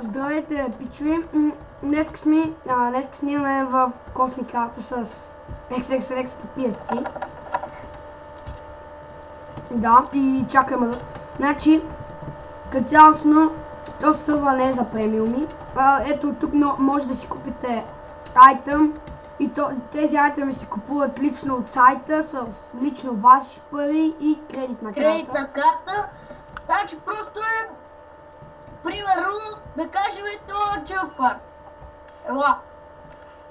Здравейте, пичуи! Днес снимаме в Космик Арта с XXX пиевци. Да, и чакаме. Значи, като цялостно, този сървър не е за премиуми. Ето тук може да си купите айтъм и тези айтъми се купуват лично от сайта с лично ваши пари и кредитна карта. Кредитна карта. Значи просто е, примерно, да кажем ето Джумпър. Ела.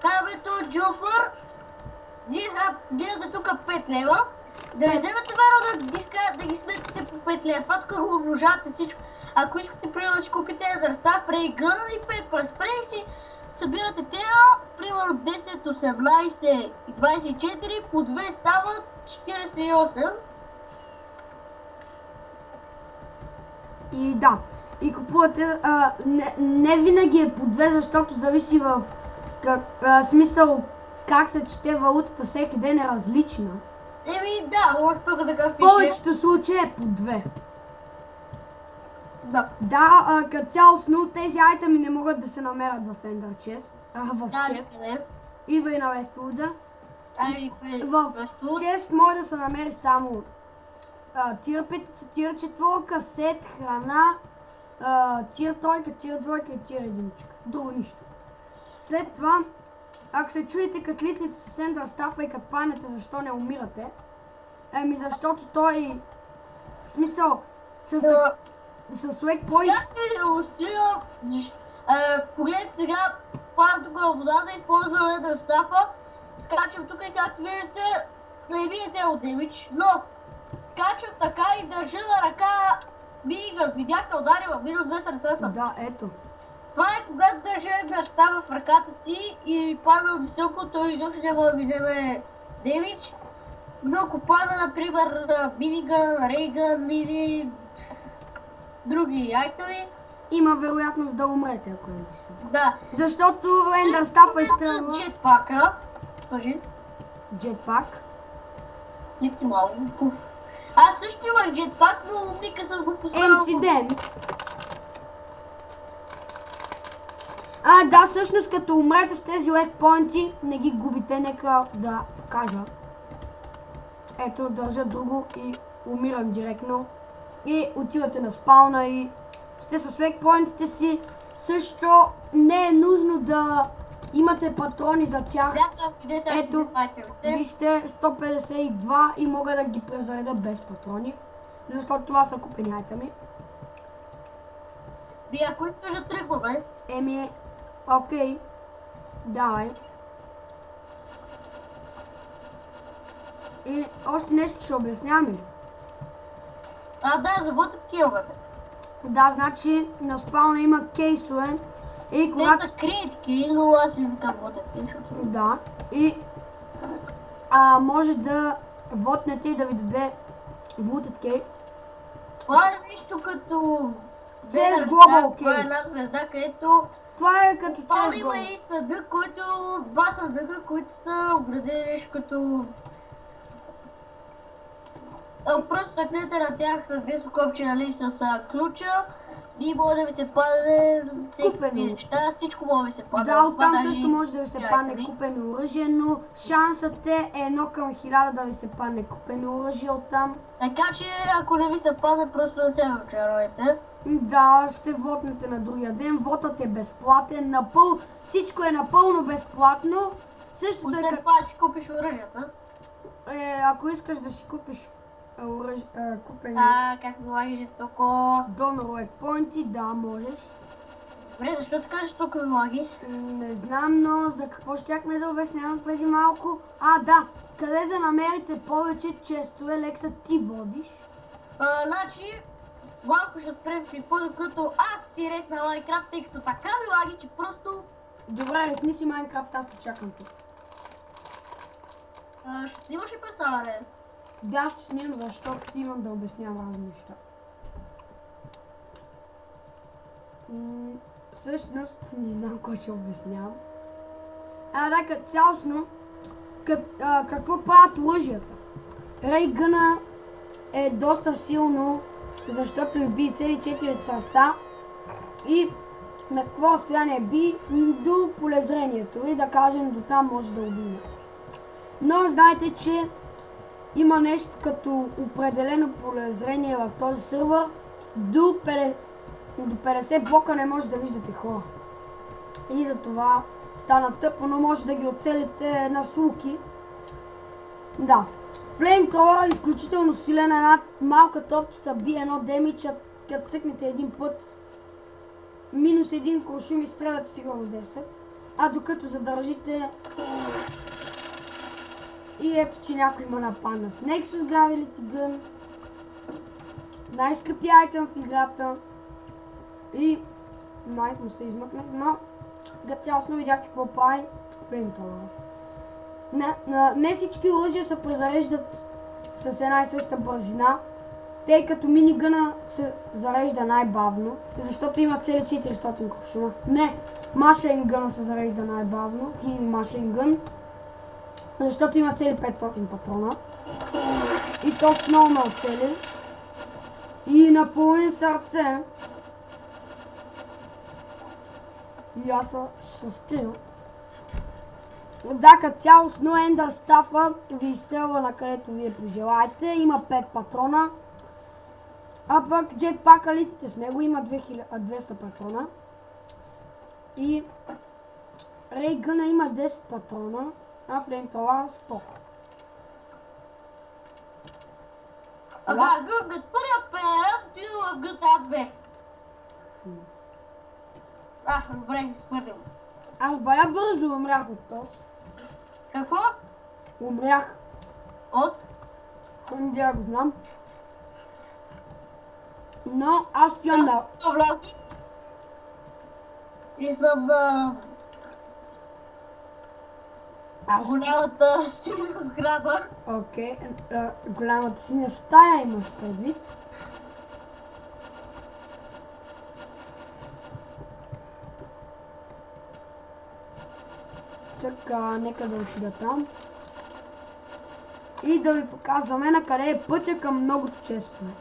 Казваме ето Джумпър. Вие гледате тук 5 лева. Да не вземете веро да ги сметнете по 5 лева. Това тук го умножавате всичко. Ако искате, примерно, да си купите Ендърстав, Рейгън и Пепър Спрей си събирате тея, примерно 10, 18 и 24, по 2 стават 48. И да, и купувате, не винаги е по 2, защото зависи в смисъл как се чете валутата, всеки ден е различна. Еми да, може тук да пише. В повечето случаи е по 2. Да. Да, като цялостно тези айтеми не могат да се намерят в Ender Chest, в Chest. Не. Идва и на Westwood. В Chest може да се намери само тир 5, тир 4, сет, храна, тир 3, тир 2 и тир 1. Друго нищо. След това, ако се чуете като литните с Ендърстафа и като панете защо не умирате, защото той, в смисъл, с уейкпойнт... Как се илюстрира, погледайте сега, пада тук във водата, използвам Ендърстафа, скачам тук и както виждате, не ми е взел демидж, но скачам така и държа на ръка минигън. Видяхте, удари в минус 2 сърца съм. Да, ето. Това е когато държа Ендърстафа в ръката си и падна от високо, той изобщо няма да ми вземе демидж. Но ако пада, например, минигън, рейгън или други айтеми, има вероятност да умрете, ако е мисля. да. Защото Ендърстафа изстрелва... С джетпака. Кажи. Джетпак. Липти малко. Аз също имах джетпак, но умника съм го поставил. Инцидент. Да, всъщност като умрете с тези уейкпойнти, не ги губите, нека да покажа. Ето, държа друго и умирам директно. И отивате на спауна и сте с уейкпойнтите си. Също не е нужно да имате патрони за тях. Ето, вижте, 152 и мога да ги презаредя без патрони. Защото това са купени айтеми. Вие ако искаш да тръгваме? Окей. Давай. И още нещо ще обясняваме ли? Да, заводят киловете. Да, значи на спауна има кейсове. И когато... Те са критки, но аз им там водят нещо. Да. И може да вотнете и да ви даде Voted Key. Това е нещо като... CS Global Case. Това е една звезда, където... Това е като CS CS има и съдък, който... Два съдъка, които са оградени нещо като... Просто стъкнете на тях с десо копче, нали, с ключа и може да ви се падне всеки неща, всичко може да ви се падне. Да, оттам също може да ви се падне купено оръжие, но шансът е 1 към 1000 да ви се падне купено оръжие оттам. Така че ако не ви се падне, просто да се очаровете. Да, ще вотнете на другия ден, вотът е безплатен, всичко е напълно безплатно. Същото е след това си купиш оръжията. Ако искаш да си купиш купени... как налаги жестоко... Донор уейкпойнти, да, можеш. Добре, защо така жестоко налаги? Не знам, но за какво щяхме да обяснявам преди малко? Да, къде да намерите повече честове, Лекса, ти водиш? Значи, малко ще спрем при докато аз си ресна Майнкрафт, тъй като така ми лаги, че просто... Добре, ресни си Майнкрафт, аз те чакам тук. Ще снимаш ли пресаване? Да, ще снимам, защото имам да обяснявам разни неща. Всъщност, не знам кой ще обяснявам. Да, като цялостно, какво правят оръжията? Рейгъна е доста силно, защото ви бие цели 4 сърца и на какво разстояние би до полезрението и да кажем до там може да убие. Но знаете, че има нещо като определено полезрение в този сервер. До 50 блока не може да виждате хора. И за това стана тъпо, но може да ги оцелите на слуки. Да. Флеймтролър е изключително силен, една малка топчица бие едно демидж, като цъкнете един път. Минус един куршум и стрелят сигурно 10. А докато задържите... И ето, че някой има нападна с Nexus Gravity Gun. Най-скъпи айтем в играта. И... Майк му се измъкнах, но... Цялостно видяхте какво прави Флеймтролър. Не всички оръжия се презареждат с една и съща бързина, тъй като минигъна се зарежда най-бавно, защото има цели 400 куршума. Не, машингъна се зарежда най-бавно, Heavy машингън, защото има цели 500 патрона. И то с много цели. И на половин сърце. И аз ще се скрия. Да, като цялостно Ender Staff ви изстрелва на където вие пожелаете. Има 5 патрона. А пък Jetpack литите с него има 200 патрона. И Рейгъна има 10 патрона, а Флеймтролър 100. Ага, гът първия пенерас отидва в GTA 2. Добре, изпърдим. Аз бая бързо умрях от този. Какво? Умрях. От? Да го знам. Но аз стоям да... Що влази? И съм на... голямата синя сграда. Окей, голямата синя стая имаш предвид. Така, нека да отида там. И да ви показваме на къде е пътя към многото честове.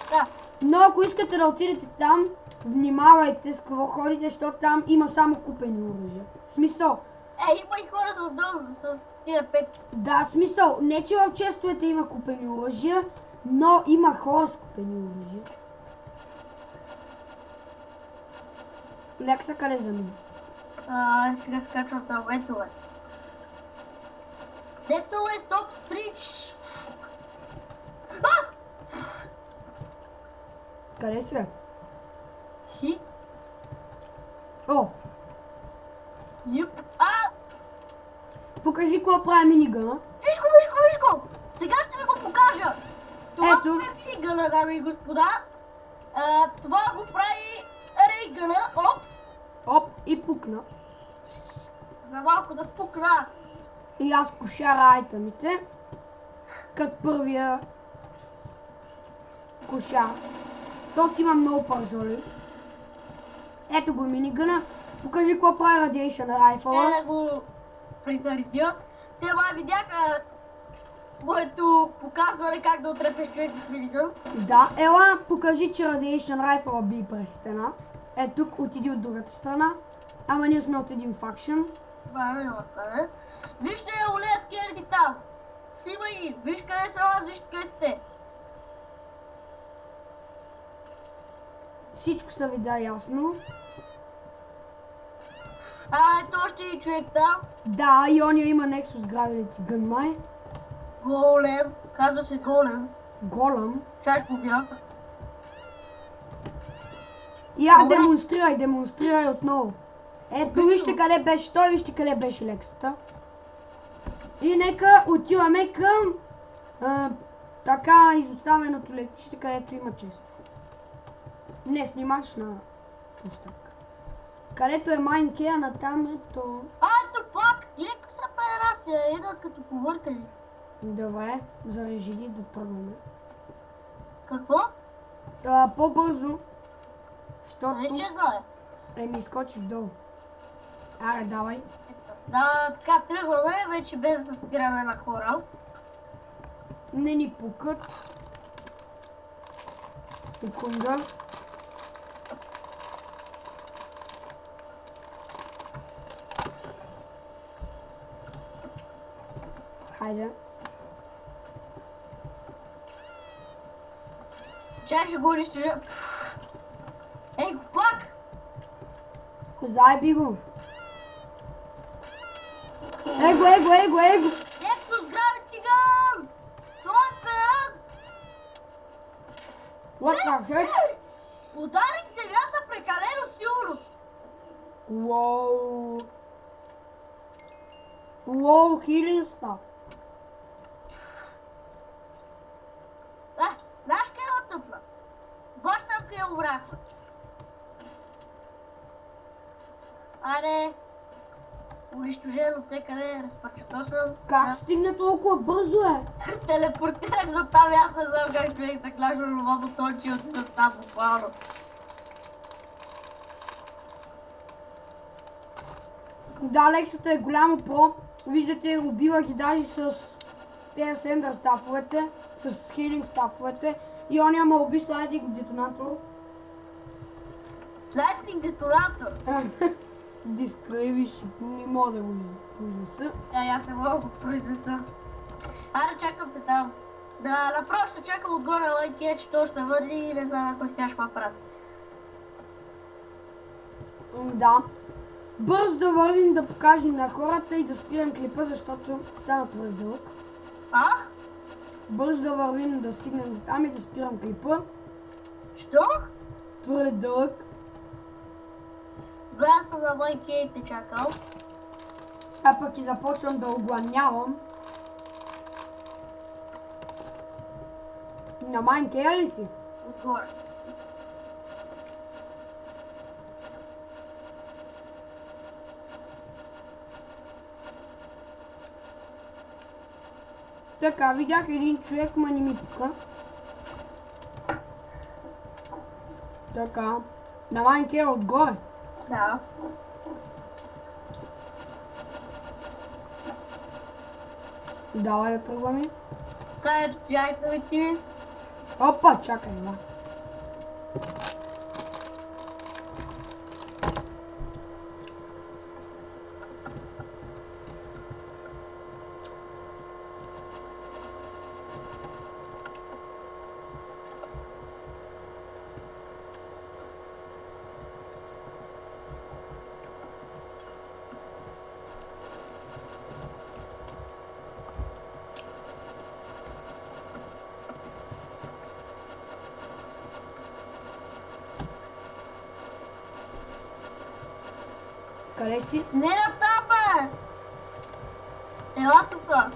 Да. Но ако искате да отидете там, внимавайте с какво ходите, защото там има само купени оръжия. Смисъл. Има и хора с дом, с тия 5. Да, смисъл. Не, че в честовете има купени оръжия, но има хора с купени оръжия. Лекса къде замина? Сега скачвам там, ето бе. Ето е, стоп, спри. Къде си бе? Хи. О! Юп. Покажи какво прави минигъна. Виж го! Сега ще ви го покажа. Това Ето. е минигъна, дами и господа. Това го прави Рейгъна. Оп! Оп, и пукна. За малко да пукна аз. И аз кошара айтемите. Като първия кошар. То си има много пържоли. Ето го минигъна. Покажи какво прави Radiation Rifle. Да го призаредя. Те май видяха моето показване как да отрепеш човек с минигън. Да, ела, покажи, че Radiation Rifle би през стена. Е, тук отиди от другата страна. Ама ние сме от един факшен. Това няма да стане. Вижте, олея скелети там. Снимай ги. Виж къде са аз, виж къде сте. Всичко се видя ясно. Ето още един човек там. Да, и ония има Nexus Gravity Gun май. Голем. Казва се голем. Голем. Чай побя. Я Добре. демонстрирай отново. Ето вижте къде беше той, вижте къде беше лексата. И нека отиваме към така изоставеното летище, където има често. Не, снимаш на площадка. Където е Майнкея, натам е то. Ето пак, леко са педераси, идват като повъркали. Добре, зарежи ги да тръгваме. Какво? По-бързо. Щото... Не ще знае. Еми, скочих долу. Аре, давай. Да, така тръгваме, вече без да се спираме на хора. Не ни пукат. Секунда. Айде. Чай ще го унищожа. Ей, го пак! Заеби го. Его! Ето с Gravity Gun! Той е пераз! What the heck? Ударих земята прекалено силно! Уоу. Уоу, хилинг став. Знаеш къде е отъпна? Бащам къде е обрахва. Аре, унищожен от всекъде, разпърчатосан. Как стигна толкова бързо Телепортирах за там и аз не знам как човек се клякна нова бутончи от там буквално. Да, Лексата е голямо про. Виждате, убива ги даже с тези сендър стафовете, с хилинг стафовете. И он няма уби, слагайте го детонатор. Слайтинг детонатор. Дискривиш, не мога да го произнеса. Аз не мога да го произнеса. Аре, чакам се там. Да, направо ще чакам отгоре лайкия, че то ще се върли и не знам ако сега ще ма прати. Да. Бързо да вървим да покажем на хората и да спирам клипа, защото стана твърде дълъг. Бързо да вървим да стигнем до там и да спирам клипа. Що? Твърде дълъг. Бе, аз съм на лайкия и те чакал. А пък и започвам да огланявам. На Майнкея ли си? Отгоре. Така, видях един човек, ма не ми пука. Така. На Майнкея отгоре. Да. Давай да тръгваме. Където яйта ви ти? Опа, чакай, ма. Къде си? Не на там, бе! Ела тука.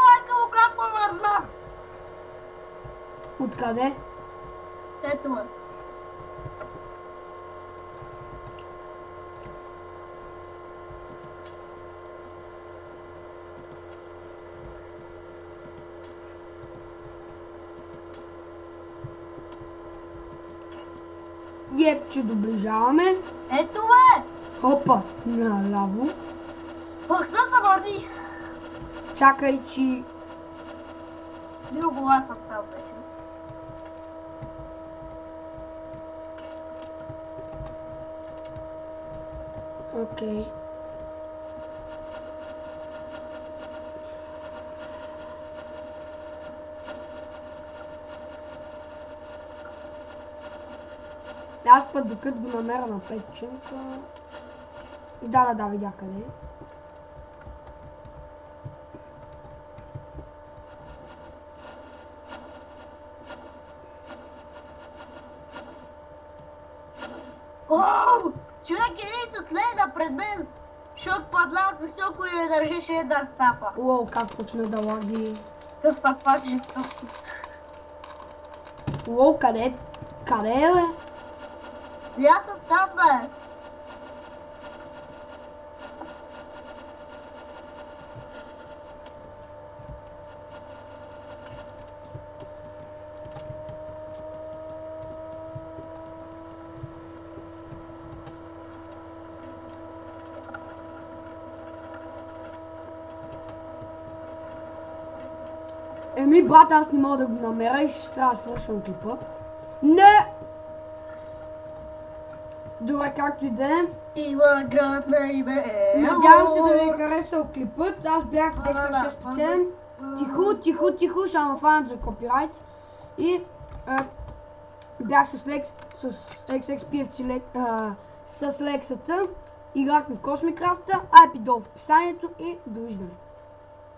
Майка му как ме мърна! Откъде? Ето ме. Че доближаваме. Ето ме! Опа, наляво. Пък се върни! Чакай, че... Друго аз съм там вече. Окей. Аз път докато го намеря на петченка... Да, видях къде е. Оу! Човек един се следа пред мен, защото паднах високо и не държеше една стапа. Уоу, как почна да лаги. Къв пак жесток. Уоу, къде? Къде е, бе? И аз съм там, бе. Еми, брат, аз не мога да го намеря и ще трябва да свършвам клипа. Не! Добре, както и да е. Има град на име Надявам се да ви е харесал клипът. Аз бях Декстър 657. Тихо, ще ме фанат за копирайт. И бях с XXPFC с Лексата. Играхме в Космикрафта. IP долу в описанието и довиждане.